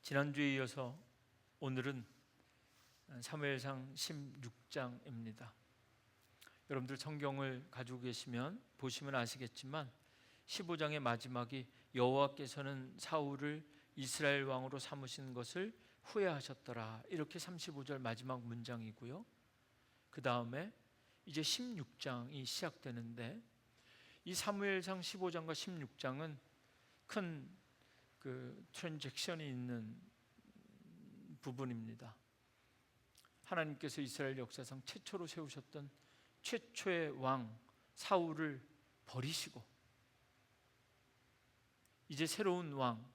지난주에 이어서 오늘은 사무엘상 16장입니다. 여러분들 성경을 가지고 계시면 보시면 아시겠지만 15장의 마지막이 여호와께서는 사울을 이스라엘 왕으로 삼으신 것을 후회하셨더라, 이렇게 35절 마지막 문장이고요. 그 다음에 이제 16장이 시작되는데, 이 사무엘상 15장과 16장은 큰 트랜잭션이 있는 부분입니다. 하나님께서 이스라엘 역사상 최초로 세우셨던 최초의 왕 사울을 버리시고 이제 새로운 왕,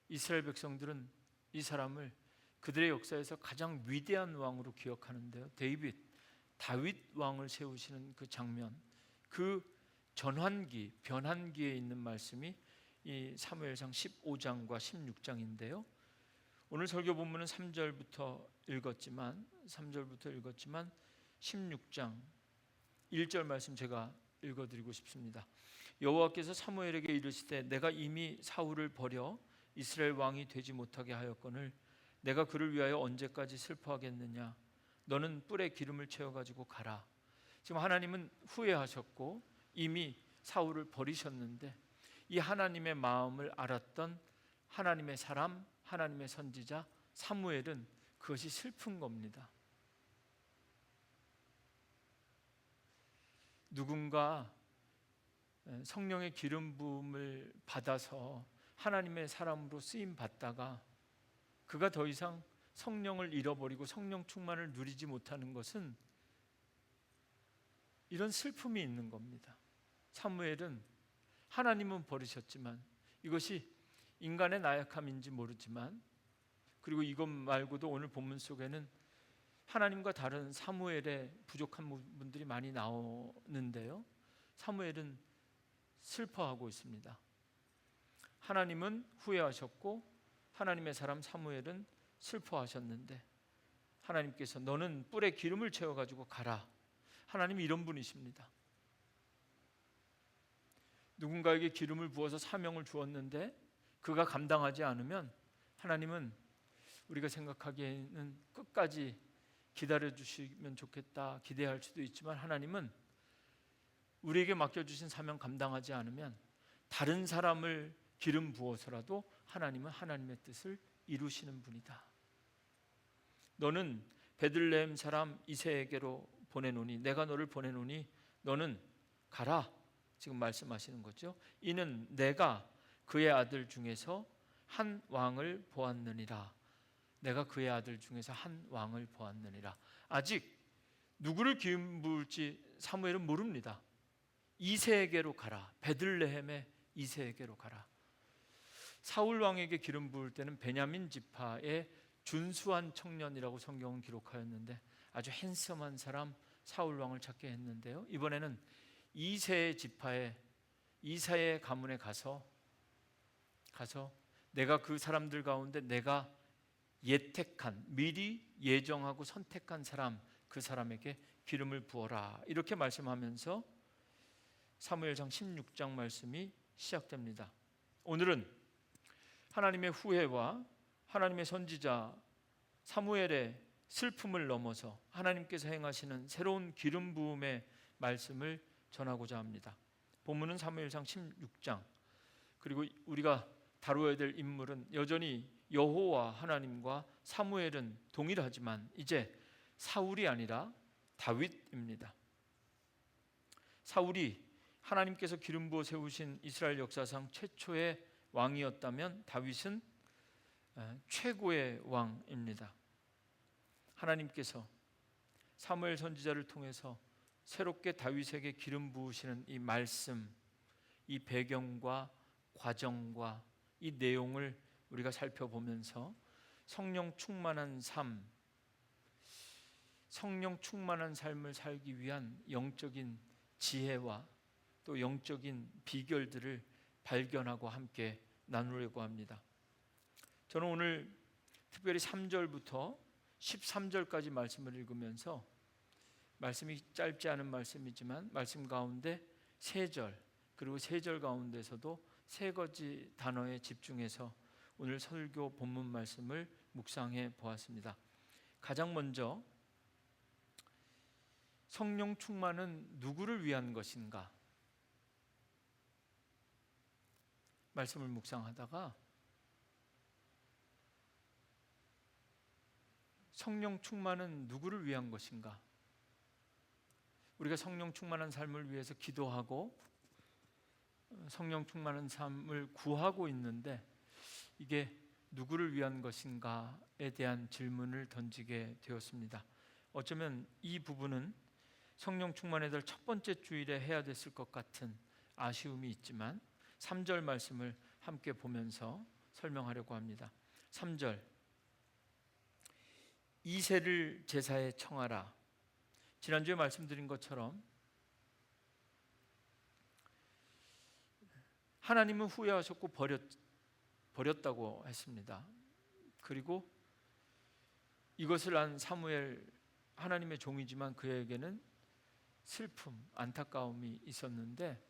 이스라엘 백성들은 이 사람을 그들의 역사에서 가장 위대한 왕으로 기억하는데요, 다윗 왕을 세우시는 그 장면, 그 전환기, 변환기에 있는 말씀이 이 사무엘상 15장과 16장인데요. 오늘 설교 본문은 3절부터 읽었지만 16장 1절 말씀 제가 읽어드리고 싶습니다. 여호와께서 사무엘에게 이르시되 내가 이미 사울을 버려 이스라엘 왕이 되지 못하게 하였거늘 내가 그를 위하여 언제까지 슬퍼하겠느냐. 너는 뿔에 기름을 채워가지고 가라. 지금 하나님은 후회하셨고 이미 사울을 버리셨는데, 이 하나님의 마음을 알았던 하나님의 사람, 하나님의 선지자 사무엘은 그것이 슬픈 겁니다. 누군가 성령의 기름 부음을 받아서 하나님의 사람으로 쓰임 받다가 그가 더 이상 성령을 잃어버리고 성령 충만을 누리지 못하는 것은 이런 슬픔이 있는 겁니다. 사무엘은 하나님은 버리셨지만, 이것이 인간의 나약함인지 모르지만, 그리고 이것 말고도 오늘 본문 속에는 하나님과 다른 사무엘의 부족한 부분들이 많이 나오는데요, 사무엘은 슬퍼하고 있습니다. 하나님은 후회하셨고 하나님의 사람 사무엘은 슬퍼하셨는데, 하나님께서 너는 뿔에 기름을 채워가지고 가라. 하나님이 이런 분이십니다. 누군가에게 기름을 부어서 사명을 주었는데 그가 감당하지 않으면 하나님은 우리가 생각하기에는 끝까지 기다려주시면 좋겠다 기대할 수도 있지만, 하나님은 우리에게 맡겨주신 사명 감당하지 않으면 다른 사람을 기름 부어서라도 하나님은 하나님의 뜻을 이루시는 분이다. 너는 베들레헴 사람 이새에게로 보내노니, 내가 너를 보내노니 너는 가라. 지금 말씀하시는 거죠. 이는 내가 그의 아들 중에서 한 왕을 보았느니라. 내가 그의 아들 중에서 한 왕을 보았느니라. 아직 누구를 기름 부을지 사무엘은 모릅니다. 이새에게로 가라. 베들레헴의 이새에게로 가라. 사울 왕에게 기름 부을 때는 베냐민 지파의 준수한 청년이라고 성경은 기록하였는데, 아주 핸섬한 사람 사울 왕을 찾게 했는데요, 이번에는 이새의 지파의 이사의 가문에 가서 내가 그 사람들 가운데 내가 예택한, 미리 예정하고 선택한 사람, 그 사람에게 기름을 부어라, 이렇게 말씀하면서 사무엘상 16장 말씀이 시작됩니다. 오늘은 하나님의 후회와 하나님의 선지자 사무엘의 슬픔을 넘어서 하나님께서 행하시는 새로운 기름 부음의 말씀을 전하고자 합니다. 본문은 사무엘상 16장, 그리고 우리가 다루어야 될 인물은 여전히 여호와 하나님과 사무엘은 동일하지만 이제 사울이 아니라 다윗입니다. 사울이 하나님께서 기름 부어 세우신 이스라엘 역사상 최초의 왕이었다면 다윗은 최고의 왕입니다. 하나님께서 사무엘 선지자를 통해서 새롭게 다윗에게 기름 부으시는 이 말씀, 이 배경과 과정과 이 내용을 우리가 살펴보면서 성령 충만한 삶을 살기 위한 영적인 지혜와 또 영적인 비결들을 발견하고 함께 나누려고 합니다. 저는 오늘 특별히 3절부터 13절까지 말씀을 읽으면서, 말씀이 짧지 않은 말씀이지만 말씀 가운데 3절, 그리고 3절 가운데서도 3가지 단어에 집중해서 오늘 설교 본문 말씀을 묵상해 보았습니다. 가장 먼저 성령 충만은 누구를 위한 것인가? 말씀을 묵상하다가 성령 충만은 누구를 위한 것인가? 우리가 성령 충만한 삶을 위해서 기도하고 성령 충만한 삶을 구하고 있는데 이게 누구를 위한 것인가에 대한 질문을 던지게 되었습니다. 어쩌면 이 부분은 성령 충만에 대해 첫 번째 주일에 해야 됐을 것 같은 아쉬움이 있지만 3절 말씀을 함께 보면서 설명하려고 합니다. 3절, 이새를 제사에 청하라. 지난주에 말씀드린 것처럼 하나님은 후회하셨고 버렸다고 했습니다. 그리고 이것을 안 사무엘, 하나님의 종이지만 그에게는 슬픔, 안타까움이 있었는데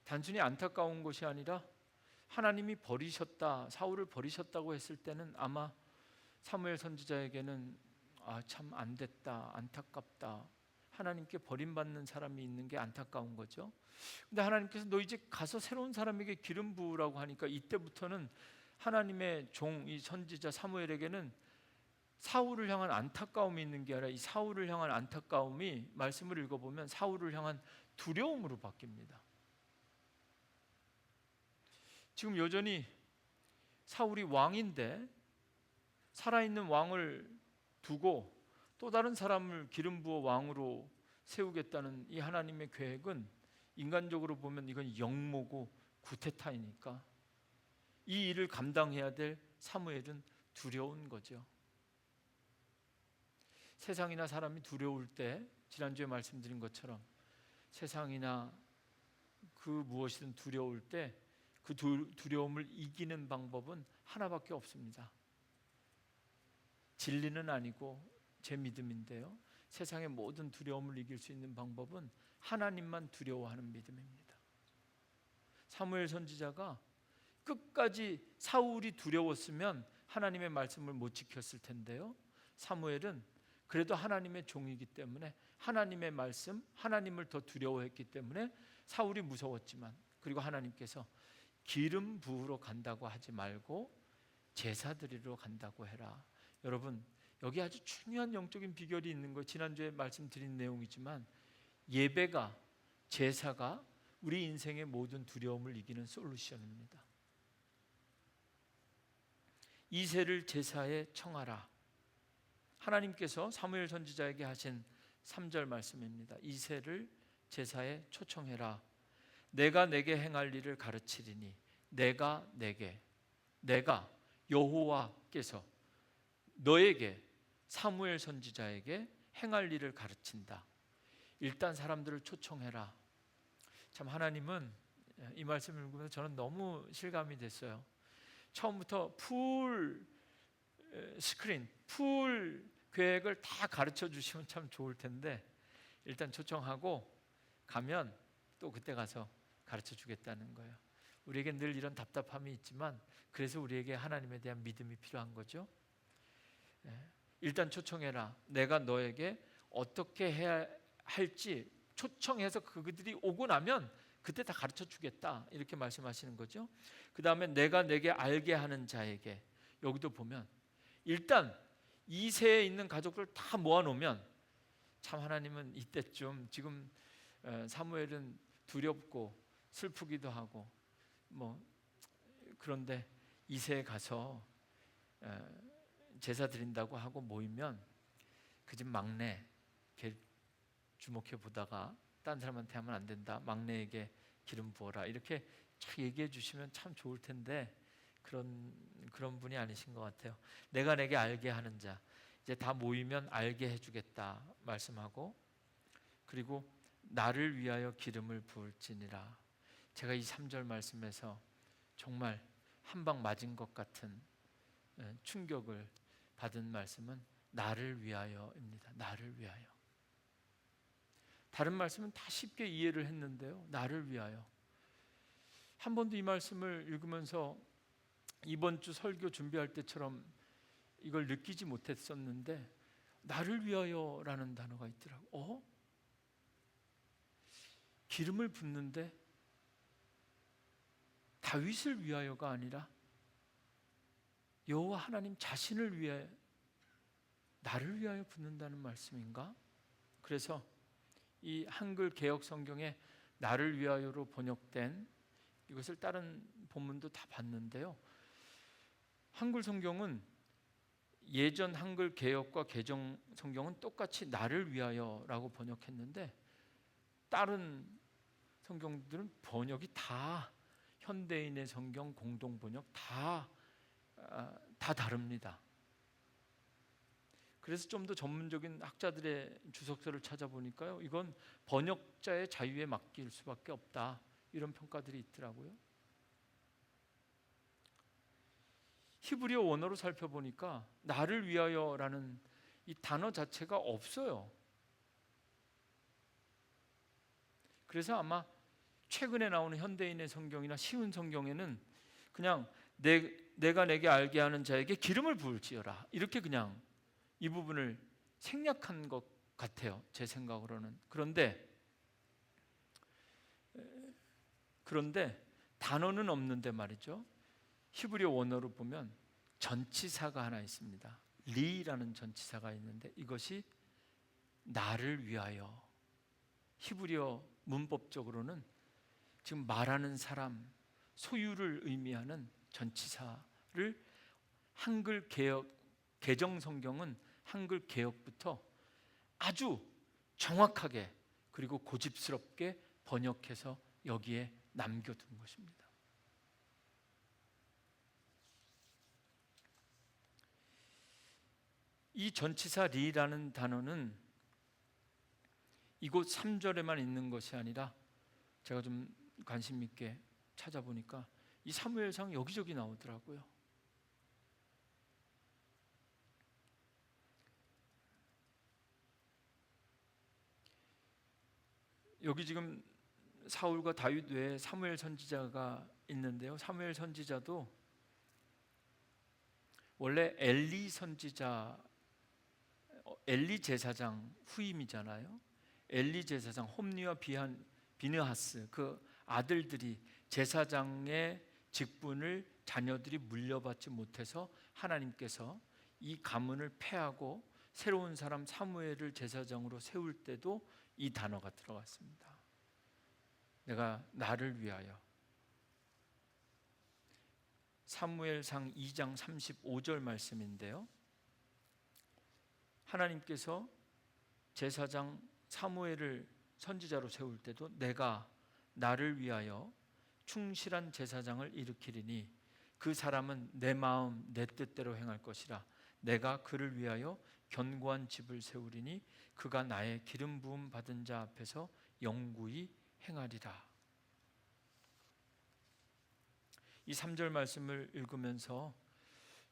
단순히 안타까운 것이 아니라 하나님이 버리셨다, 사울을 버리셨다고 했을 때는 아마 사무엘 선지자에게는 참 안 됐다, 안타깝다, 하나님께 버림받는 사람이 있는 게 안타까운 거죠. 근데 하나님께서 너 이제 가서 새로운 사람에게 기름 부으라고 하니까 이때부터는 하나님의 종, 이 선지자 사무엘에게는 사울을 향한 안타까움이 있는 게 아니라 이 사울을 향한 안타까움이 말씀을 읽어보면 사울을 향한 두려움으로 바뀝니다. 지금 여전히 사울이 왕인데 살아있는 왕을 두고 또 다른 사람을 기름 부어 왕으로 세우겠다는 이 하나님의 계획은 인간적으로 보면 이건 영모고 구태타이니까 이 일을 감당해야 될 사무엘은 두려운 거죠. 세상이나 사람이 두려울 때 지난주에 말씀드린 것처럼 세상이나 그 무엇이든 두려울 때 그 두려움을 이기는 방법은 하나밖에 없습니다. 진리는 아니고 제 믿음인데요, 세상의 모든 두려움을 이길 수 있는 방법은 하나님만 두려워하는 믿음입니다. 사무엘 선지자가 끝까지 사울이 두려웠으면 하나님의 말씀을 못 지켰을 텐데요, 사무엘은 그래도 하나님의 종이기 때문에 하나님의 말씀, 하나님을 더 두려워했기 때문에 사울이 무서웠지만, 그리고 하나님께서 기름 부으러 간다고 하지 말고 제사 드리러 간다고 해라. 여러분, 여기 아주 중요한 영적인 비결이 있는 거, 지난주에 말씀드린 내용이지만 예배가, 제사가 우리 인생의 모든 두려움을 이기는 솔루션입니다. 이새를 제사에 청하라. 하나님께서 사무엘 선지자에게 하신 3절 말씀입니다. 이새를 제사에 초청해라. 내가 내게 행할 일을 가르치리니, 내가 여호와께서 너에게, 사무엘 선지자에게 행할 일을 가르친다. 일단 사람들을 초청해라. 참 하나님은 이 말씀을 읽으면서 저는 너무 실감이 됐어요. 처음부터 풀 계획을 다 가르쳐 주시면 참 좋을 텐데 일단 초청하고 가면 또 그때 가서 가르쳐 주겠다는 거예요. 우리에게 늘 이런 답답함이 있지만 그래서 우리에게 하나님에 대한 믿음이 필요한 거죠. 일단 초청해라. 내가 너에게 어떻게 해야 할지 초청해서 그들이 오고 나면 그때 다 가르쳐 주겠다, 이렇게 말씀하시는 거죠. 그 다음에 내가 내게 알게 하는 자에게, 여기도 보면 일단 이 세에 있는 가족들 다 모아놓으면 참 하나님은 이때쯤, 지금 사무엘은 두렵고 슬프기도 하고 그런데 이새에 가서 제사 드린다고 하고 모이면 그 집 막내 걔 주목해 보다가 딴 사람한테 하면 안 된다, 막내에게 기름 부어라, 이렇게 쫙 얘기해 주시면 참 좋을 텐데 그런 분이 아니신 것 같아요. 내가 내게 알게 하는 자, 이제 다 모이면 알게 해주겠다 말씀하고, 그리고 나를 위하여 기름을 부을지니라. 제가 이 3절 말씀에서 정말 한 방 맞은 것 같은 충격을 받은 말씀은 나를 위하여입니다. 나를 위하여. 다른 말씀은 다 쉽게 이해를 했는데요, 나를 위하여. 한 번도 이 말씀을 읽으면서 이번 주 설교 준비할 때처럼 이걸 느끼지 못했었는데 나를 위하여라는 단어가 있더라고. 기름을 붓는데 다윗을 위하여가 아니라 여호와 하나님 자신을 위해 나를 위하여 붓는다는 말씀인가? 그래서 이 한글 개역 성경에 나를 위하여로 번역된 이것을 다른 본문도 다 봤는데요. 한글 성경은 예전 한글 개역과 개정 성경은 똑같이 나를 위하여라고 번역했는데 다른 성경들은 번역이 다 현대인의 성경 공동 번역 다 다릅니다. 그래서 좀 더 전문적인 학자들의 주석서를 찾아보니까요, 이건 번역자의 자유에 맡길 수밖에 없다, 이런 평가들이 있더라고요. 히브리어 원어로 살펴보니까 나를 위하여라는 이 단어 자체가 없어요. 그래서 아마 최근에 나오는 현대인의 성경이나 쉬운 성경에는 그냥 내가 내게 알게 하는 자에게 기름을 부을지어라, 이렇게 그냥 이 부분을 생략한 것 같아요, 제 생각으로는. 그런데 단어는 없는데 말이죠, 히브리어 원어로 보면 전치사가 하나 있습니다. 리라는 전치사가 있는데 이것이 나를 위하여, 히브리어 문법적으로는 지금 말하는 사람, 소유를 의미하는 전치사를 한글 개역, 개정 성경은 한글 개역부터 아주 정확하게 그리고 고집스럽게 번역해서 여기에 남겨둔 것입니다. 이 전치사 리라는 단어는 이곳 3절에만 있는 것이 아니라 제가 좀 관심 있게 찾아보니까 이 사무엘상 여기저기 나오더라고요. 여기 지금 사울과 다윗 외에 사무엘 선지자가 있는데요, 사무엘 선지자도 원래 엘리 선지자, 엘리 제사장 후임이잖아요. 엘리 제사장 홈리와 비느하스 그 아들들이 제사장의 직분을 자녀들이 물려받지 못해서 하나님께서 이 가문을 폐하고 새로운 사람 사무엘을 제사장으로 세울 때도 이 단어가 들어갔습니다. 내가 나를 위하여. 사무엘상 2장 35절 말씀인데요, 하나님께서 제사장 사무엘을 선지자로 세울 때도 내가 나를 위하여 충실한 제사장을 일으키리니 그 사람은 내 마음 내 뜻대로 행할 것이라. 내가 그를 위하여 견고한 집을 세우리니 그가 나의 기름 부음 받은 자 앞에서 영구히 행하리라. 이 3절 말씀을 읽으면서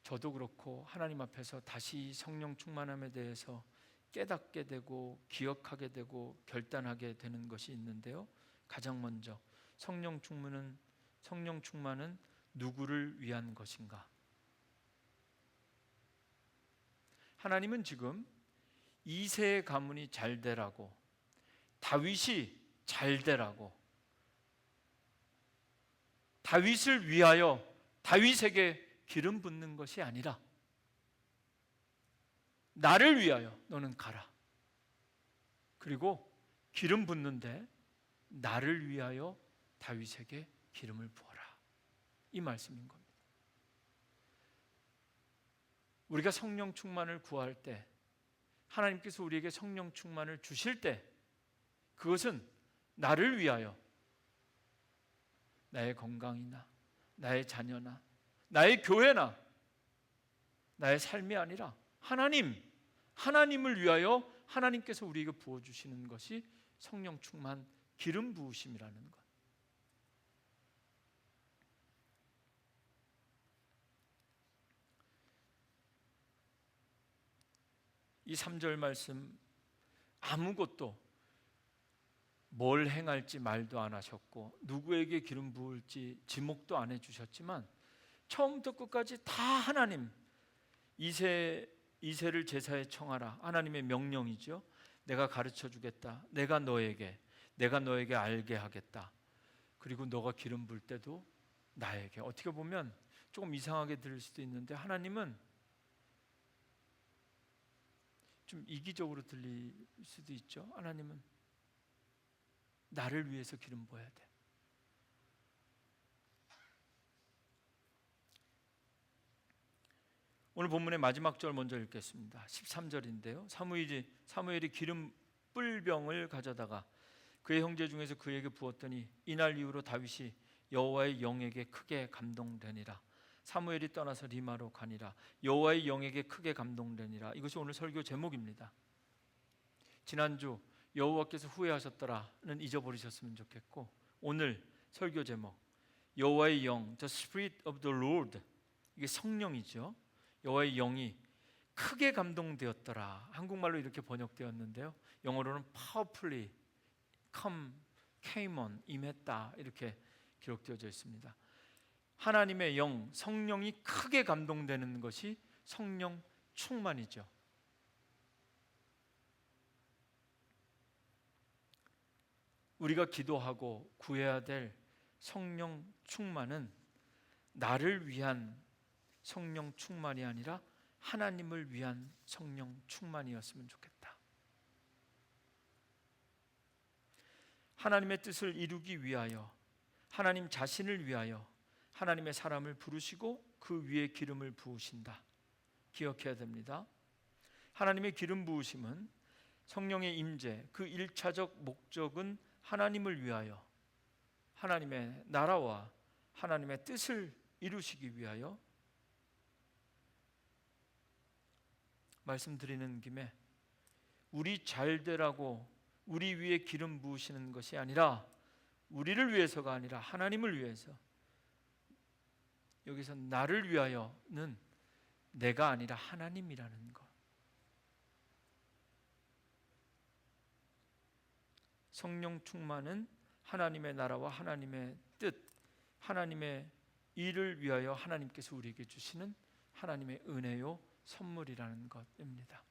저도 그렇고 하나님 앞에서 다시 성령 충만함에 대해서 깨닫게 되고 기억하게 되고 결단하게 되는 것이 있는데요, 가장 먼저 성령 충만은 누구를 위한 것인가? 하나님은 지금 이새의 가문이 잘 되라고, 다윗이 잘 되라고, 다윗을 위하여 다윗에게 기름 붓는 것이 아니라 나를 위하여 너는 가라. 그리고 기름 붓는데 나를 위하여 다윗에게 기름을 부어라, 이 말씀인 겁니다. 우리가 성령 충만을 구할 때, 하나님께서 우리에게 성령 충만을 주실 때 그것은 나를 위하여, 나의 건강이나 나의 자녀나 나의 교회나 나의 삶이 아니라 하나님을 위하여 하나님께서 우리에게 부어주시는 것이 성령 충만, 기름 부으심이라는 것. 이 3절 말씀 아무것도 뭘 행할지 말도 안 하셨고 누구에게 기름 부을지 지목도 안 해주셨지만 처음부터 끝까지 다 하나님. 이세를 제사에 청하라. 하나님의 명령이죠. 내가 가르쳐 주겠다. 내가 너에게 알게 하겠다. 그리고 너가 기름 부을 때도 나에게. 어떻게 보면 조금 이상하게 들릴 수도 있는데 하나님은 좀 이기적으로 들릴 수도 있죠. 하나님은 나를 위해서 기름 부어야 돼. 오늘 본문의 마지막 절 먼저 읽겠습니다. 13절인데요. 사무엘이 기름 뿔병을 가져다가 그의 형제 중에서 그에게 부었더니 이날 이후로 다윗이 여호와의 영에게 크게 감동되니라. 사무엘이 떠나서 리마로 가니라. 여호와의 영에게 크게 감동되니라. 이것이 오늘 설교 제목입니다. 지난주 여호와께서 후회하셨더라는 잊어버리셨으면 좋겠고, 오늘 설교 제목 여호와의 영, The Spirit of the Lord, 이게 성령이죠. 여호와의 영이 크게 감동되었더라. 한국말로 이렇게 번역되었는데요. 영어로는 powerfully came on, 임했다, 이렇게 기록되어져 있습니다. 하나님의 영, 성령이 크게 감동되는 것이 성령 충만이죠. 우리가 기도하고 구해야 될 성령 충만은 나를 위한 성령 충만이 아니라 하나님을 위한 성령 충만이었으면 좋겠다. 하나님의 뜻을 이루기 위하여, 하나님 자신을 위하여 하나님의 사람을 부르시고 그 위에 기름을 부으신다. 기억해야 됩니다. 하나님의 기름 부으심은 성령의 임재, 그 1차적 목적은 하나님을 위하여, 하나님의 나라와 하나님의 뜻을 이루시기 위하여, 말씀드리는 김에 우리 잘 되라고 우리 위에 기름 부으시는 것이 아니라, 우리를 위해서가 아니라 하나님을 위해서, 여기서 나를 위하여는 내가 아니라 하나님이라는 것. 성령 충만은 하나님의 나라와 하나님의 뜻, 하나님의 일을 위하여 하나님께서 우리에게 주시는 하나님의 은혜요 선물이라는 것입니다.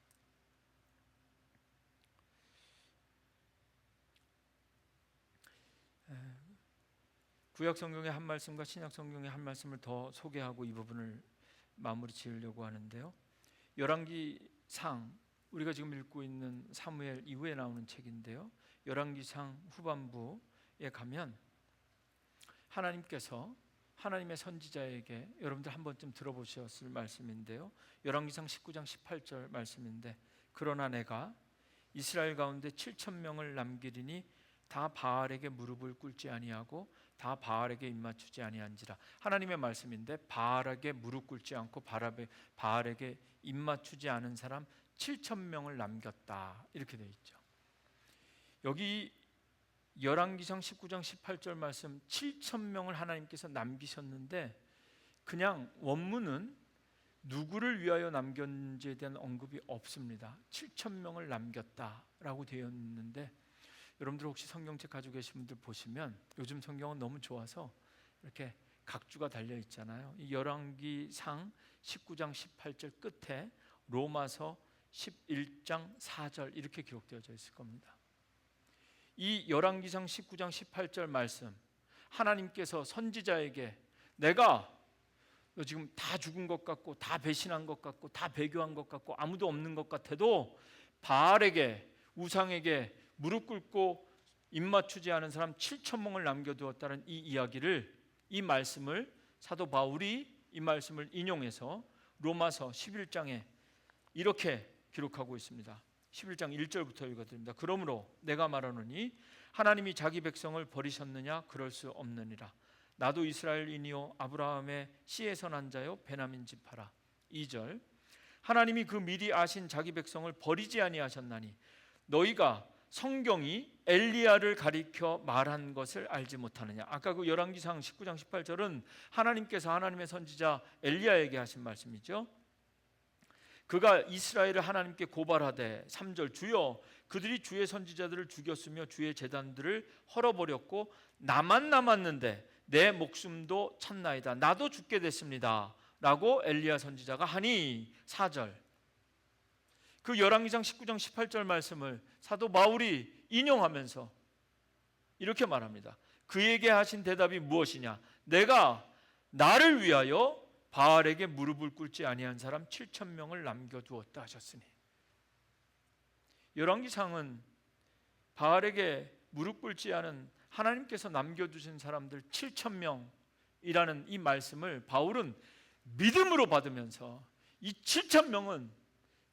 구약 성경의 한 말씀과 신약 성경의 한 말씀을 더 소개하고 이 부분을 마무리 지으려고 하는데요. 열왕기상, 우리가 지금 읽고 있는 사무엘 이후에 나오는 책인데요. 열왕기상 후반부에 가면 하나님께서 하나님의 선지자에게, 여러분들 한 번쯤 들어보셨을 말씀인데요. 열왕기상 19장 18절 말씀인데, 그러나 내가 이스라엘 가운데 7,000명을 남기리니 다 바알에게 무릎을 꿇지 아니하고 다 바알에게 입맞추지 아니한지라. 하나님의 말씀인데 바알에게 무릎 꿇지 않고 바알에게 입맞추지 않은 사람 7,000명을 남겼다, 이렇게 되어 있죠. 여기 열왕기상 19장 18절 말씀 7,000명을 하나님께서 남기셨는데, 그냥 원문은 누구를 위하여 남겼는지에 대한 언급이 없습니다. 7,000명을 남겼다라고 되어 있는데, 여러분들 혹시 성경책 가지고 계신 분들 보시면 요즘 성경은 너무 좋아서 이렇게 각주가 달려 있잖아요. 이 열왕기상 19장 18절 끝에 로마서 11장 4절 이렇게 기록되어져 있을 겁니다. 이 열왕기상 19장 18절 말씀, 하나님께서 선지자에게 내가 너 지금 다 죽은 것 같고 다 배신한 것 같고 다 배교한 것 같고 아무도 없는 것 같아도 바알에게, 우상에게 무릎 꿇고 입맞추지 않은 사람 7,000명을 남겨두었다는 이 이야기를, 이 말씀을 사도 바울이 이 말씀을 인용해서 로마서 11장에 이렇게 기록하고 있습니다. 11장 1절부터 읽어드립니다. 그러므로 내가 말하노니 하나님이 자기 백성을 버리셨느냐? 그럴 수 없느니라. 나도 이스라엘인이요 아브라함의 씨에서 난 자요 베냐민 지파라. 2절, 하나님이 그 미리 아신 자기 백성을 버리지 아니하셨나니 너희가 성경이 엘리야를 가리켜 말한 것을 알지 못하느냐. 아까 그 열왕기상 19장 18절은 하나님께서 하나님의 선지자 엘리야에게 하신 말씀이죠. 그가 이스라엘을 하나님께 고발하되, 3절, 주여 그들이 주의 선지자들을 죽였으며 주의 제단들을 헐어버렸고 나만 남았는데 내 목숨도 찼나이다. 나도 죽게 됐습니다. 라고 엘리야 선지자가 하니 4절, 그 열왕기상 19장 18절 말씀을 사도 바울이 인용하면서 이렇게 말합니다. 그에게 하신 대답이 무엇이냐? 내가 나를 위하여 바알에게 무릎을 꿇지 아니한 사람 7,000명을 남겨두었다 하셨으니, 열왕기상은 바알에게 무릎 꿇지 않은 하나님께서 남겨두신 사람들 7,000명이라는 이 말씀을 바울은 믿음으로 받으면서 이 7,000명은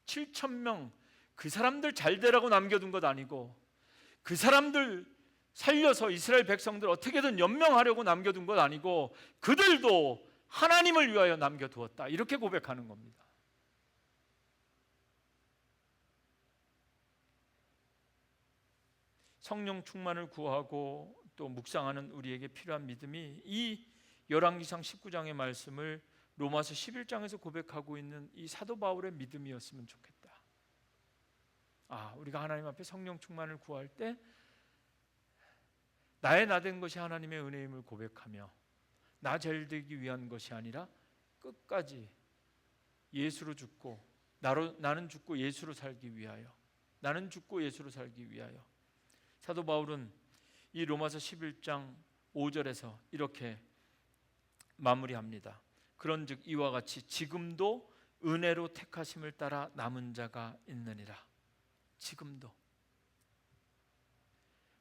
7,000명 그 사람들 잘 되라고 남겨둔 것 아니고 그 사람들 살려서 이스라엘 백성들 어떻게든 연명하려고 남겨둔 것 아니고 그들도 하나님을 위하여 남겨두었다, 이렇게 고백하는 겁니다. 성령 충만을 구하고 또 묵상하는 우리에게 필요한 믿음이 이 열왕기상 19장의 말씀을 로마서 11장에서 고백하고 있는 이 사도 바울의 믿음이었으면 좋겠다. 우리가 하나님 앞에 성령 충만을 구할 때 나의 나된 것이 하나님의 은혜임을 고백하며 나 잘 되기 위한 것이 아니라 끝까지 예수로 죽고 나는 죽고 예수로 살기 위하여, 나는 죽고 예수로 살기 위하여. 사도 바울은 이 로마서 11장 5절에서 이렇게 마무리합니다. 그런즉 이와 같이 지금도 은혜로 택하심을 따라 남은 자가 있느니라. 지금도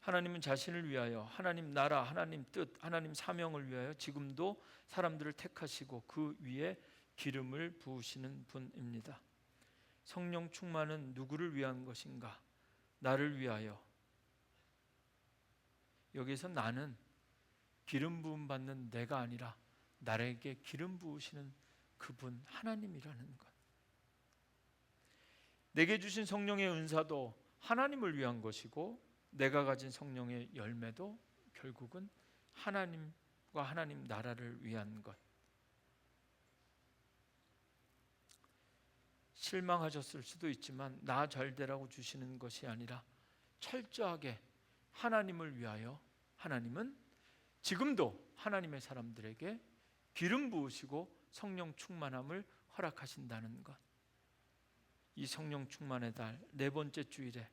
하나님은 자신을 위하여, 하나님 나라, 하나님 뜻, 하나님 사명을 위하여 지금도 사람들을 택하시고 그 위에 기름을 부으시는 분입니다. 성령 충만은 누구를 위한 것인가? 나를 위하여. 여기서 나는 기름 부음 받는 내가 아니라 나에게 기름 부으시는 그분 하나님이라는 것. 내게 주신 성령의 은사도 하나님을 위한 것이고 내가 가진 성령의 열매도 결국은 하나님과 하나님 나라를 위한 것. 실망하셨을 수도 있지만 나 잘되라고 주시는 것이 아니라 철저하게 하나님을 위하여 하나님은 지금도 하나님의 사람들에게 기름 부으시고 성령 충만함을 허락하신다는 것. 이 성령 충만의 달 네 번째 주일에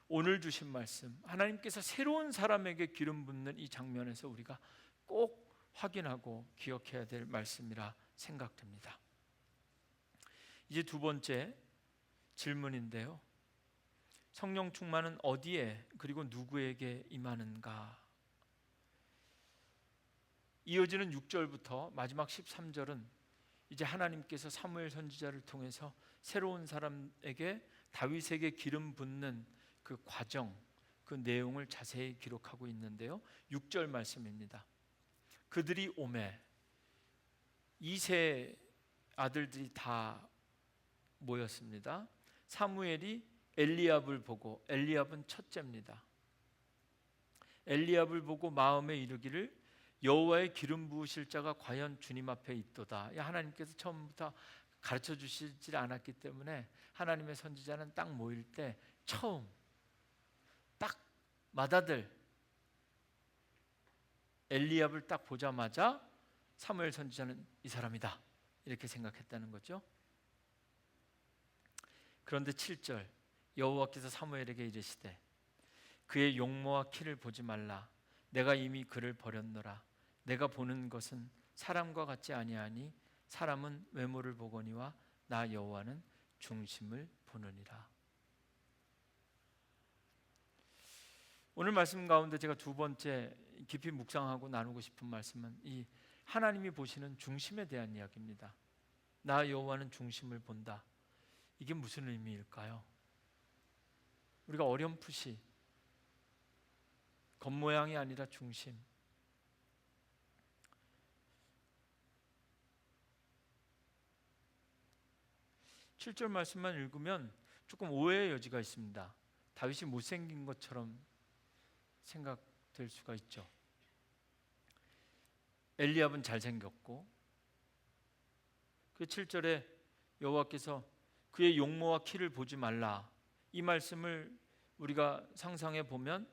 오늘 주신 말씀, 하나님께서 새로운 사람에게 기름 붓는 이 장면에서 우리가 꼭 확인하고 기억해야 될 말씀이라 생각됩니다. 이제 두 번째 질문인데요, 성령 충만은 어디에 그리고 누구에게 임하는가? 이어지는 6절부터 마지막 13절은 이제 하나님께서 사무엘 선지자를 통해서 새로운 사람에게 다윗에게 기름 붓는 그 과정, 그 내용을 자세히 기록하고 있는데요, 6절 말씀입니다. 그들이 오매, 이세 아들들이 다 모였습니다. 사무엘이 엘리압을 보고, 엘리압은 첫째입니다. 엘리압을 보고 마음에 이르기를 여호와의 기름 부으실 자가 과연 주님 앞에 있도다. 하나님께서 처음부터 가르쳐 주시지 않았기 때문에 하나님의 선지자는 딱 모일 때 처음 딱 맏아들 엘리압을 딱 보자마자 사무엘 선지자는 이 사람이다 이렇게 생각했다는 거죠. 그런데 7절 여호와께서 사무엘에게 이르시되 그의 용모와 키를 보지 말라. 내가 이미 그를 버렸노라. 내가 보는 것은 사람과 같지 아니하니 사람은 외모를 보거니와 나 여호와는 중심을 보느니라. 오늘 말씀 가운데 제가 두 번째 깊이 묵상하고 나누고 싶은 말씀은 이 하나님이 보시는 중심에 대한 이야기입니다. 나 여호와는 중심을 본다. 이게 무슨 의미일까요? 우리가 어렴풋이 겉모양이 아니라 중심. 칠 절 말씀만 읽으면 조금 오해의 여지가 있습니다. 다윗이 못생긴 것처럼 생각될 수가 있죠. 엘리압은 잘생겼고, 그 7절에 여호와께서 그의 용모와 키를 보지 말라, 이 말씀을 우리가 상상해 보면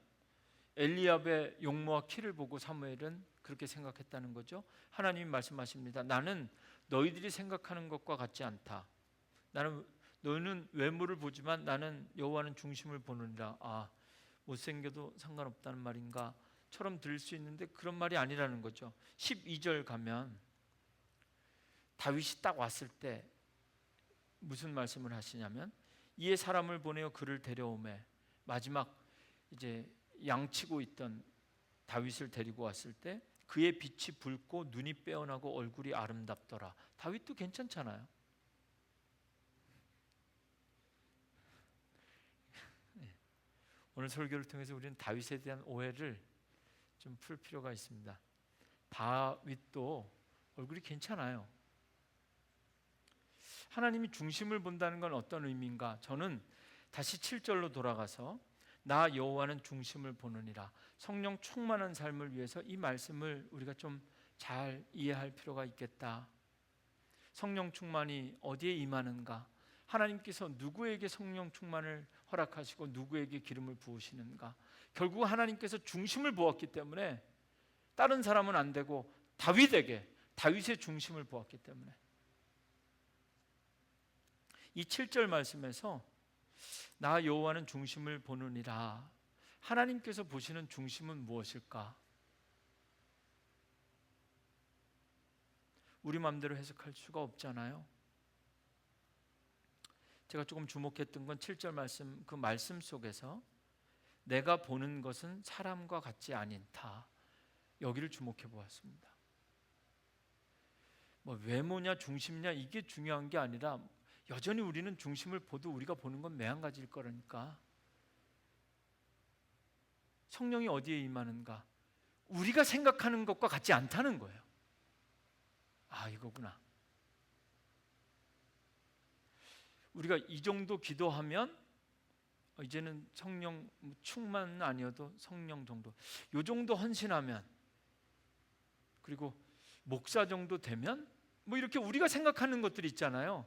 엘리압의 용모와 키를 보고 사무엘은 그렇게 생각했다는 거죠. 하나님이 말씀하십니다. 나는 너희들이 생각하는 것과 같지 않다. 너는 외모를 보지만 나는 여호와는 중심을 보느니라. 아, 못생겨도 상관없다는 말인가? 처럼 들을 수 있는데 그런 말이 아니라는 거죠. 12절 가면 다윗이 딱 왔을 때 무슨 말씀을 하시냐면 이에 사람을 보내어 그를 데려오매 마지막 이제 양치고 있던 다윗을 데리고 왔을 때 그의 빛이 붉고 눈이 빼어나고 얼굴이 아름답더라. 다윗도 괜찮잖아요. 오늘 설교를 통해서 우리는 다윗에 대한 오해를 좀 풀 필요가 있습니다. 다윗도 얼굴이 괜찮아요. 하나님이 중심을 본다는 건 어떤 의미인가? 저는 다시 7절로 돌아가서 나 여호와는 중심을 보느니라. 성령 충만한 삶을 위해서 이 말씀을 우리가 좀 잘 이해할 필요가 있겠다. 성령 충만이 어디에 임하는가? 하나님께서 누구에게 성령 충만을 허락하시고 누구에게 기름을 부으시는가? 결국 하나님께서 중심을 부었기 때문에 다른 사람은 안 되고 다윗의 중심을 부었기 때문에 이 7절 말씀에서 나 여호와는 중심을 보느니라. 하나님께서 보시는 중심은 무엇일까? 우리 마음대로 해석할 수가 없잖아요. 제가 조금 주목했던 건 7절 말씀, 그 말씀 속에서 내가 보는 것은 사람과 같지 아니다. 여기를 주목해 보았습니다. 뭐 외모냐 중심냐 이게 중요한 게 아니라 여전히 우리는 중심을 보도 우리가 보는 건 매한가지일 거라니까. 성령이 어디에 임하는가? 우리가 생각하는 것과 같지 않다는 거예요. 아, 이거구나. 우리가 이 정도 기도하면 이제는 성령 충만은 아니어도 성령 정도, 이 정도 헌신하면, 그리고 목사 정도 되면 뭐 이렇게 우리가 생각하는 것들이 있잖아요.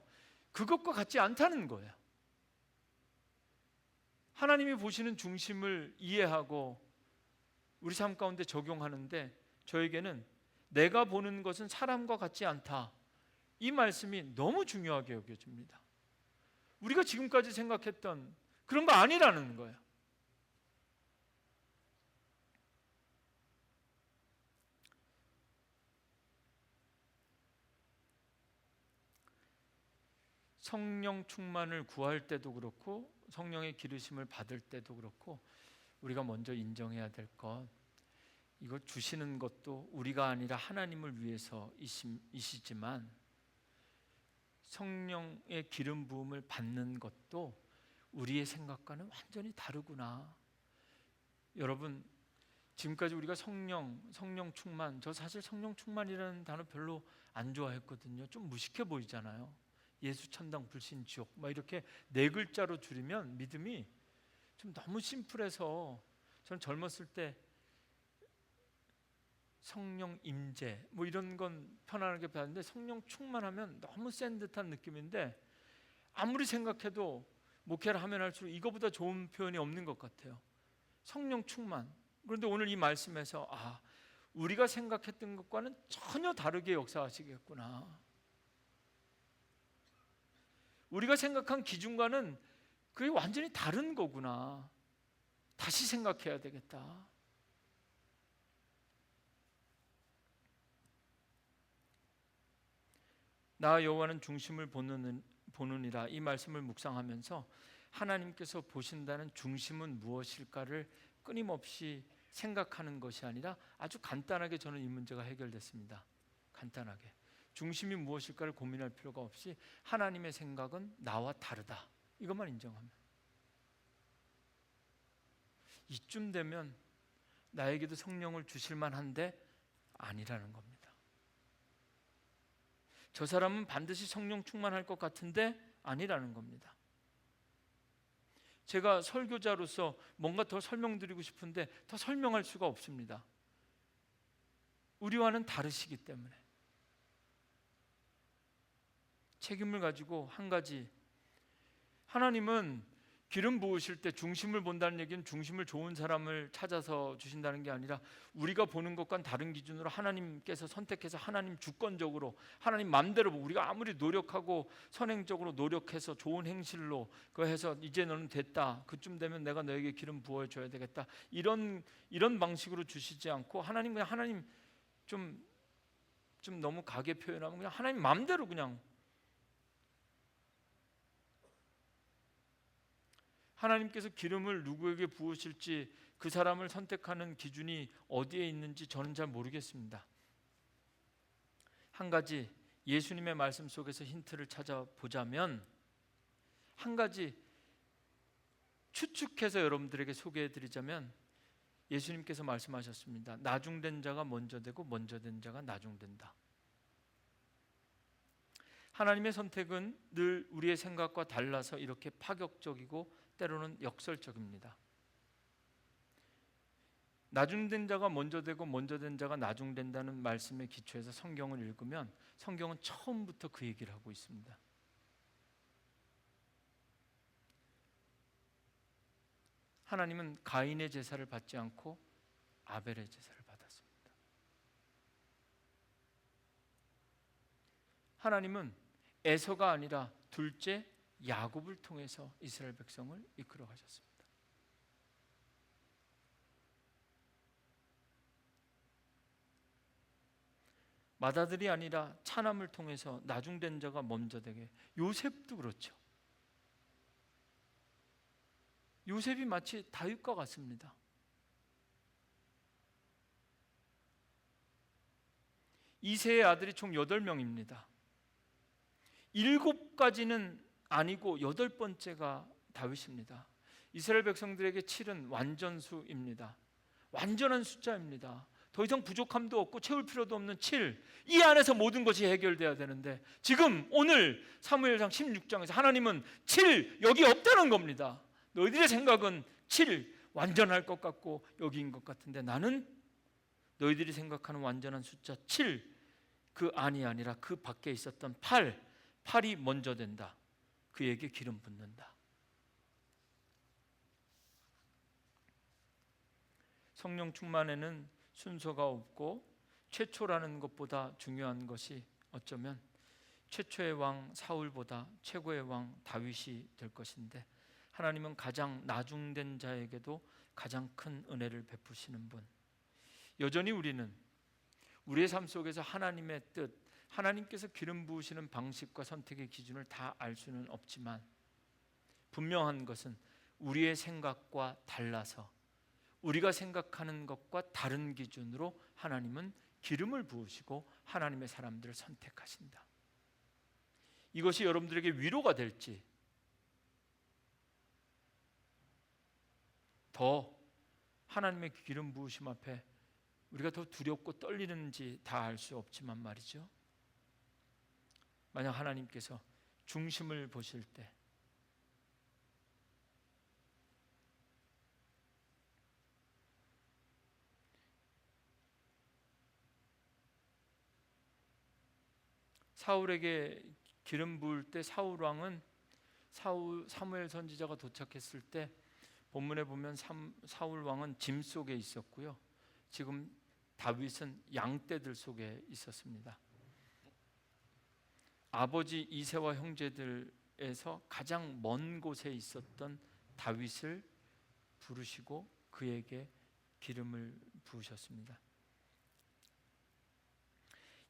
그것과 같지 않다는 거예요. 하나님이 보시는 중심을 이해하고 우리 삶 가운데 적용하는데 저에게는 내가 보는 것은 사람과 같지 않다. 이 말씀이 너무 중요하게 여겨집니다. 우리가 지금까지 생각했던 그런 거 아니라는 거예요. 성령 충만을 구할 때도 그렇고 성령의 기르심을 받을 때도 그렇고 우리가 먼저 인정해야 될 것, 이거 주시는 것도 우리가 아니라 하나님을 위해서이시지만 성령의 기름 부음을 받는 것도 우리의 생각과는 완전히 다르구나. 여러분, 지금까지 우리가 성령 충만, 저 사실 성령 충만이라는 단어 별로 안 좋아했거든요. 좀 무식해 보이잖아요. 예수 천당 불신 지옥 막 이렇게 네 글자로 줄이면 믿음이 좀 너무 심플해서 저는 젊었을 때 성령 임재 뭐 이런 건 편안하게 봤는데 성령 충만하면 너무 센 듯한 느낌인데 아무리 생각해도 목회를 하면 할수록 이거보다 좋은 표현이 없는 것 같아요. 성령 충만. 그런데 오늘 이 말씀에서 우리가 생각했던 것과는 전혀 다르게 역사하시겠구나. 우리가 생각한 기준과는 그게 완전히 다른 거구나. 다시 생각해야 되겠다. 나 여호와는 중심을 보느니라. 이 말씀을 묵상하면서 하나님께서 보신다는 중심은 무엇일까를 끊임없이 생각하는 것이 아니라 아주 간단하게 저는 이 문제가 해결됐습니다. 간단하게 중심이 무엇일까를 고민할 필요가 없이 하나님의 생각은 나와 다르다. 이것만 인정하면 이쯤 되면 나에게도 성령을 주실 만한데 아니라는 겁니다. 저 사람은 반드시 성령 충만할 것 같은데 아니라는 겁니다. 제가 설교자로서 뭔가 더 설명드리고 싶은데 더 설명할 수가 없습니다. 우리와는 다르시기 때문에. 책임을 가지고 한 가지, 하나님은 기름 부으실 때 중심을 본다는 얘기는 중심을 좋은 사람을 찾아서 주신다는 게 아니라 우리가 보는 것과는 다른 기준으로 하나님께서 선택해서 하나님 주권적으로 하나님 마음대로 우리가 아무리 노력하고 선행적으로 노력해서 좋은 행실로 그거 해서 이제 너는 됐다, 그쯤 되면 내가 너에게 기름 부어줘야 되겠다, 이런 방식으로 주시지 않고 하나님 그냥 하나님 좀 너무 가게 표현하면 그냥 하나님 마음대로 그냥 하나님께서 기름을 누구에게 부으실지 그 사람을 선택하는 기준이 어디에 있는지 저는 잘 모르겠습니다. 한 가지 예수님의 말씀 속에서 힌트를 찾아보자면 한 가지 추측해서 여러분들에게 소개해드리자면 예수님께서 말씀하셨습니다. 나중된 자가 먼저 되고 먼저 된 자가 나중된다. 하나님의 선택은 늘 우리의 생각과 달라서 이렇게 파격적이고 때로는 역설적입니다. 나중된 자가 먼저 되고 먼저 된 자가 나중된다는 말씀에 기초해서 성경을 읽으면 성경은 처음부터 그 얘기를 하고 있습니다. 하나님은 가인의 제사를 받지 않고 아벨의 제사를 받았습니다. 하나님은 에서가 아니라 둘째 야곱을 통해서 이스라엘 백성을 이끌어 가셨습니다. 맏아들이 아니라 차남을 통해서 나중된 자가 먼저 되게, 요셉도 그렇죠. 요셉이 마치 다윗과 같습니다. 이세의 아들이 총 8명입니다. 7가지는 아니고 8번째가 다윗입니다. 이스라엘 백성들에게 7은 완전수입니다. 완전한 숫자입니다. 더 이상 부족함도 없고 채울 필요도 없는 7, 이 안에서 모든 것이 해결돼야 되는데 지금 오늘 사무엘상 16장에서 하나님은 7 여기 없다는 겁니다. 너희들의 생각은 7 완전할 것 같고 여기인 것 같은데 나는 너희들이 생각하는 완전한 숫자 7 그 안이 아니라 그 밖에 있었던 8이 먼저 된다. 그에게 기름 붓는다. 성령 충만에는 순서가 없고 최초라는 것보다 중요한 것이 어쩌면 최초의 왕 사울보다 최고의 왕 다윗이 될 것인데 하나님은 가장 나중된 자에게도 가장 큰 은혜를 베푸시는 분. 여전히 우리는 우리의 삶 속에서 하나님의 뜻, 하나님께서 기름 부으시는 방식과 선택의 기준을 다 알 수는 없지만 분명한 것은 우리의 생각과 달라서 우리가 생각하는 것과 다른 기준으로 하나님은 기름을 부으시고 하나님의 사람들을 선택하신다. 이것이 여러분들에게 위로가 될지 더 하나님의 기름 부으심 앞에 우리가 더 두렵고 떨리는지 다 알 수 없지만 말이죠. 만약 하나님께서 중심을 보실 때 사울에게 기름 부을 때 사울 왕은 사무엘 선지자가 도착했을 때 본문에 보면 사울 왕은 짐 속에 있었고요. 지금 다윗은 양떼들 속에 있었습니다. 아버지 이새와 형제들에서 가장 먼 곳에 있었던 다윗을 부르시고 그에게 기름을 부으셨습니다.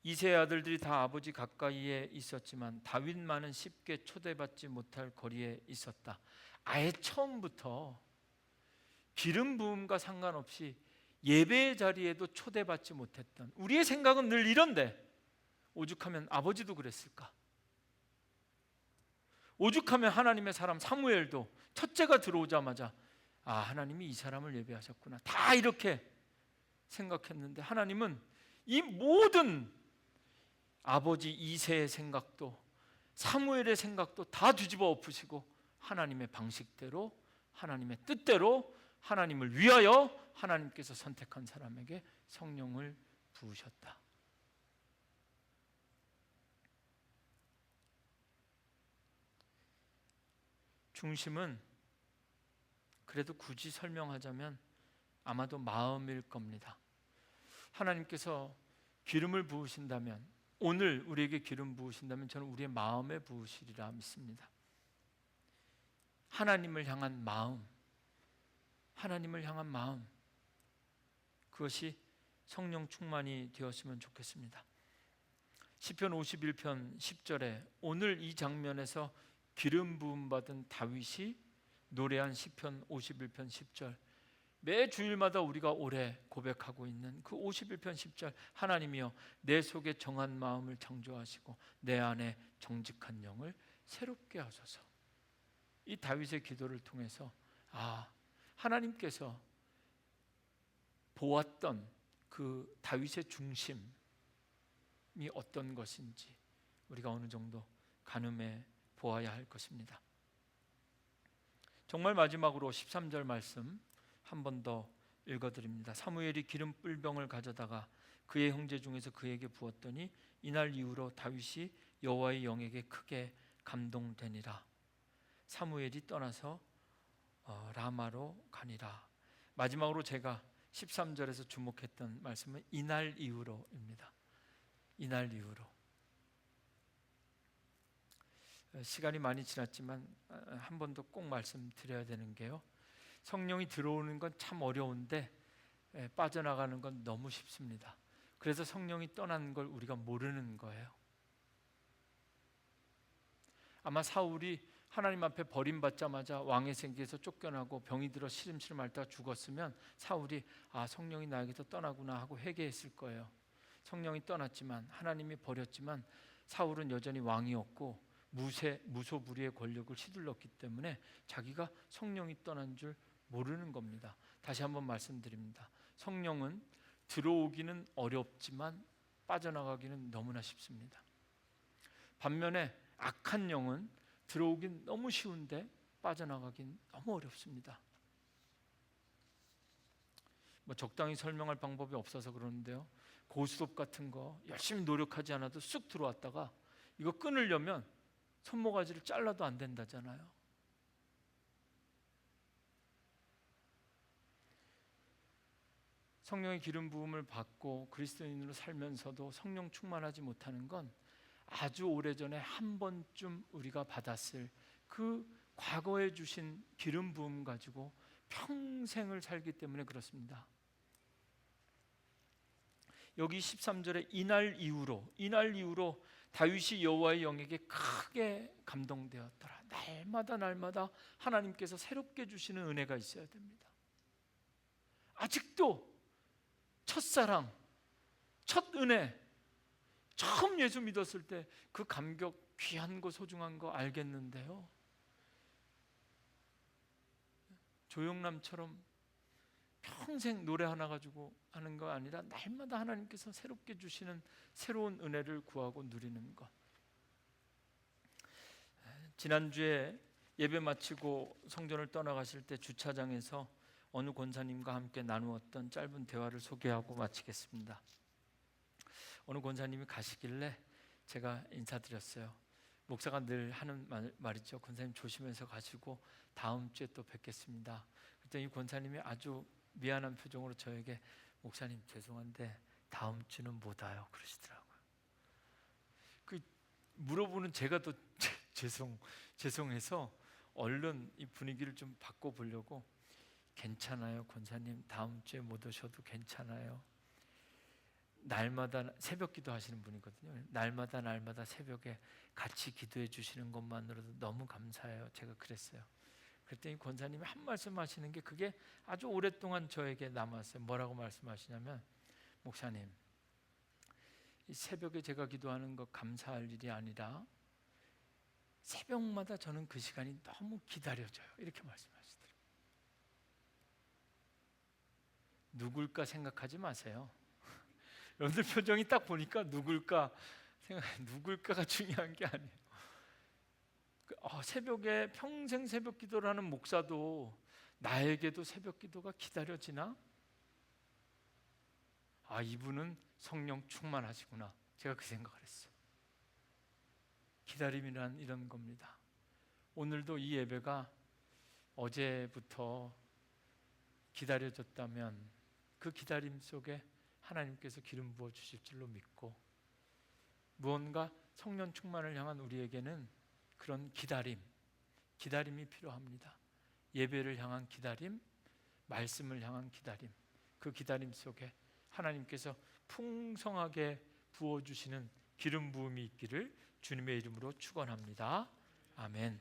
이새의 아들들이 다 아버지 가까이에 있었지만 다윗만은 쉽게 초대받지 못할 거리에 있었다. 아예 처음부터 기름 부음과 상관없이 예배의 자리에도 초대받지 못했던, 우리의 생각은 늘 이런데 오죽하면 아버지도 그랬을까? 오죽하면 하나님의 사람 사무엘도 첫째가 들어오자마자 하나님이 이 사람을 예배하셨구나, 다 이렇게 생각했는데 하나님은 이 모든 아버지 이새의 생각도 사무엘의 생각도 다 뒤집어 엎으시고 하나님의 방식대로 하나님의 뜻대로 하나님을 위하여 하나님께서 선택한 사람에게 성령을 부으셨다. 중심은 그래도 굳이 설명하자면 아마도 마음일 겁니다. 하나님께서 기름을 부으신다면, 오늘 우리에게 기름 부으신다면 저는 우리의 마음에 부으시리라 믿습니다. 하나님을 향한 마음, 하나님을 향한 마음, 그것이 성령 충만이 되었으면 좋겠습니다. 시편 51편 10절에 오늘 이 장면에서 기름 부음 받은 다윗이 노래한 시편 51편 10절, 매 주일마다 우리가 오래 고백하고 있는 그 51편 10절, 하나님이여 내 속에 정한 마음을 창조하시고 내 안에 정직한 영을 새롭게 하소서. 이 다윗의 기도를 통해서 하나님께서 보았던 그 다윗의 중심이 어떤 것인지 우리가 어느 정도 가늠해 보아야 할 것입니다. 정말 마지막으로 13절 말씀 한 번 더 읽어드립니다. 사무엘이 기름 뿔병을 가져다가 그의 형제 중에서 그에게 부었더니 이날 이후로 다윗이 여호와의 영에게 크게 감동되니라. 사무엘이 떠나서 라마로 가니라. 마지막으로 제가 13절에서 주목했던 말씀은 이날 이후로입니다. 이날 이후로. 시간이 많이 지났지만 한 번 더 꼭 말씀드려야 되는 게요, 성령이 들어오는 건 참 어려운데 빠져나가는 건 너무 쉽습니다. 그래서 성령이 떠나는 걸 우리가 모르는 거예요. 아마 사울이 하나님 앞에 버림받자마자 왕의 생기에서 쫓겨나고 병이 들어 시름시름 앓다가 죽었으면 사울이 성령이 나에게서 떠나구나 하고 회개했을 거예요. 성령이 떠났지만, 하나님이 버렸지만 사울은 여전히 왕이었고 무소불위의 권력을 휘둘렀기 때문에 자기가 성령이 떠난 줄 모르는 겁니다. 다시 한번 말씀드립니다. 성령은 들어오기는 어렵지만 빠져나가기는 너무나 쉽습니다. 반면에 악한 영은 들어오긴 너무 쉬운데 빠져나가긴 너무 어렵습니다. 적당히 설명할 방법이 없어서 그러는데요, 고스톱 같은 거 열심히 노력하지 않아도 쑥 들어왔다가 이거 끊으려면 손모가지를 잘라도 안 된다잖아요. 성령의 기름 부음을 받고 그리스도인으로 살면서도 성령 충만하지 못하는 건 아주 오래전에 한 번쯤 우리가 받았을 그 과거에 주신 기름 부음 가지고 평생을 살기 때문에 그렇습니다. 여기 13절에 이날 이후로 다윗이 여호와의 영에게 크게 감동되었더라. 날마다 하나님께서 새롭게 주시는 은혜가 있어야 됩니다. 아직도 첫사랑, 첫 은혜, 처음 예수 믿었을 때 그 감격, 귀한 거, 소중한 거 알겠는데요, 조영남처럼 평생 노래 하나 가지고 하는 거 아니라 날마다 하나님께서 새롭게 주시는 새로운 은혜를 구하고 누리는 것. 지난주에 예배 마치고 성전을 떠나가실 때 주차장에서 어느 권사님과 함께 나누었던 짧은 대화를 소개하고 마치겠습니다. 어느 권사님이 가시길래 제가 인사드렸어요. 목사가 늘 하는 말이죠. 권사님 조심해서 가시고 다음 주에 또 뵙겠습니다. 그랬더니 이 권사님이 아주 미안한 표정으로 저에게 목사님 죄송한데 다음 주는 못 와요 그러시더라고요. 그 물어보는 제가 또 죄송해서 얼른 이 분위기를 좀 바꿔보려고 괜찮아요 권사님, 다음 주에 못 오셔도 괜찮아요. 날마다 새벽 기도 하시는 분이거든요. 날마다 새벽에 같이 기도해 주시는 것만으로도 너무 감사해요. 제가 그랬어요. 그랬더니 권사님이 한 말씀 하시는 게 그게 아주 오랫동안 저에게 남았어요. 뭐라고 말씀하시냐면, 목사님, 이 새벽에 제가 기도하는 거 감사할 일이 아니라 새벽마다 저는 그 시간이 너무 기다려져요. 이렇게 말씀하시더라고요. 누굴까 생각하지 마세요. 여러분들 표정이 딱 보니까 누굴까가 중요한 게 아니에요. 새벽에 평생 새벽 기도를 하는 목사도 나에게도 새벽 기도가 기다려지나? 이분은 성령 충만하시구나. 제가 그 생각을 했어요. 기다림이란 이런 겁니다. 오늘도 이 예배가 어제부터 기다려졌다면 그 기다림 속에 하나님께서 기름 부어 주실 줄로 믿고, 무언가 성령 충만을 향한 우리에게는 그런 기다림이 필요합니다. 예배를 향한 기다림, 말씀을 향한 기다림, 그 기다림 속에 하나님께서 풍성하게 부어주시는 기름 부음이 있기를 주님의 이름으로 축원합니다. 아멘.